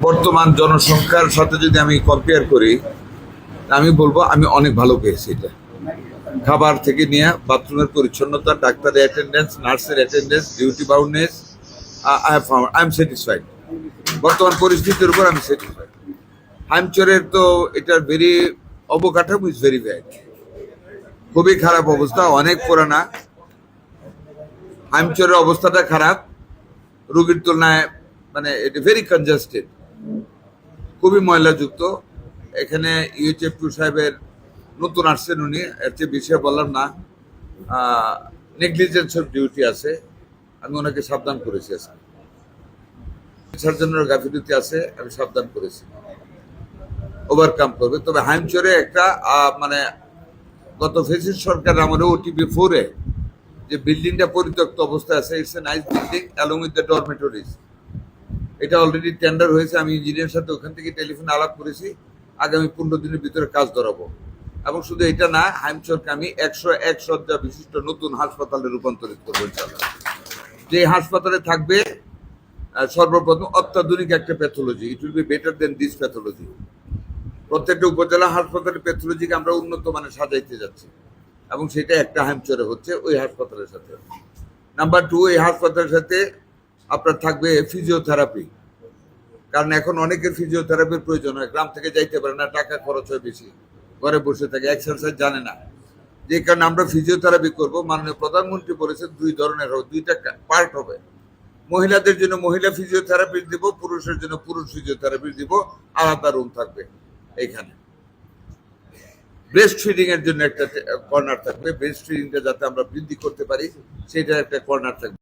বর্তমান জনসংখ্যার সাথে যদি আমি কম্পেয়ার করি, আমি বলবো আমি অনেক ভালো পেয়েছি। এটা খাবার থেকে নিয়ে বাথরুমের পরিচ্ছন্নতা, ডাক্তারের অ্যাটেন্ডেন্স, নার্সের attendance, duty boundness, I am satisfied. বর্তমান পরিস্থিতির উপর আমি স্যাটিসফাইড। হাইমচরের তো এটার অবকাঠামো ইজ ভেরি ব্যাড, খুবই খারাপ অবস্থা, অনেক পুরানা। হাইমচরের অবস্থাটা খারাপ রোগীর তুলনায়, মানে এটা ভেরি কনজাস্টেড, খুবই ময়লাযুক্ত। এখানে ইউএচএফ টু সাহেবের নতুন আসছেন উনি, এর চেয়ে বিষয়ে বললাম না। নেগলিজেন্স অফ ডিউটি আছে, আমি ওনাকে সাবধান করেছি। আজকে সার্জনের গাফিলতি আছে, আমি সাবধান করেছি, ওভারকাম করবে। তবে হাইমচরে একটা মানে গত ফেসিস সরকার আমাদের ওটিপি 4-এ যে বিল্ডিংটা পরিত্যক্ত অবস্থায় আছে, it's a nice building along with the dormitories. এটা অলরেডি টেন্ডার হয়েছে, আমি ইঞ্জিনিয়ারের সাথে ওখান থেকে টেলিফোনে আলাপ করেছি, আগামী 15 দিনের ভিতরে কাজ ধরাবো। এবং শুধু এটা না, হাইমচরকে আমি 101 শয্যা বিশিষ্ট নতুন হাসপাতালে রূপান্তরিত করবো ইনশাআল্লাহ। যে হাসপাতালে থাকবে সর্বপ্রথম অত্যাধুনিক একটা pathology, it will be better then this pathology. প্রত্যেকটা উপজেলা হাসপাতালের প্যাথোলজিকে আমরা উন্নত মানে সাজাইতে যাচ্ছি, এবং সেটা একটা হাইমচরে হচ্ছে ওই হাসপাতালের সাথে। নাম্বার 2, এই হাসপাতালের সাথে আপনার থাকবে ফিজিওথেরাপি, কারণ এখন অনেকের ফিজিওথেরাপির প্রয়োজন হয়, গ্রাম থেকে যাইতে পারে না, টাকা খরচ হয় বেশি, ঘরে বসে থাকে, এক্সারসাইজ জানে না। যে কারণে আমরা ফিজিওথেরাপি করব। মাননীয় প্রধানমন্ত্রী বলেছেন 2 ধরনের হবে, 2টা পার্ট হবে। মহিলাদের জন্য মহিলা ফিজিওথেরাপি দিব, পুরুষের জন্য পুরুষ ফিজিওথেরাপি দিব, আলাদা রুম থাকবে। এখানে ব্রেস্ট ফিডিং এর জন্য একটা কর্নার থাকবে, ব্রেস্ট ফিডিংটা যাতে আমরা বৃদ্ধি করতে পারি সেটা একটা কর্নার থাকবে।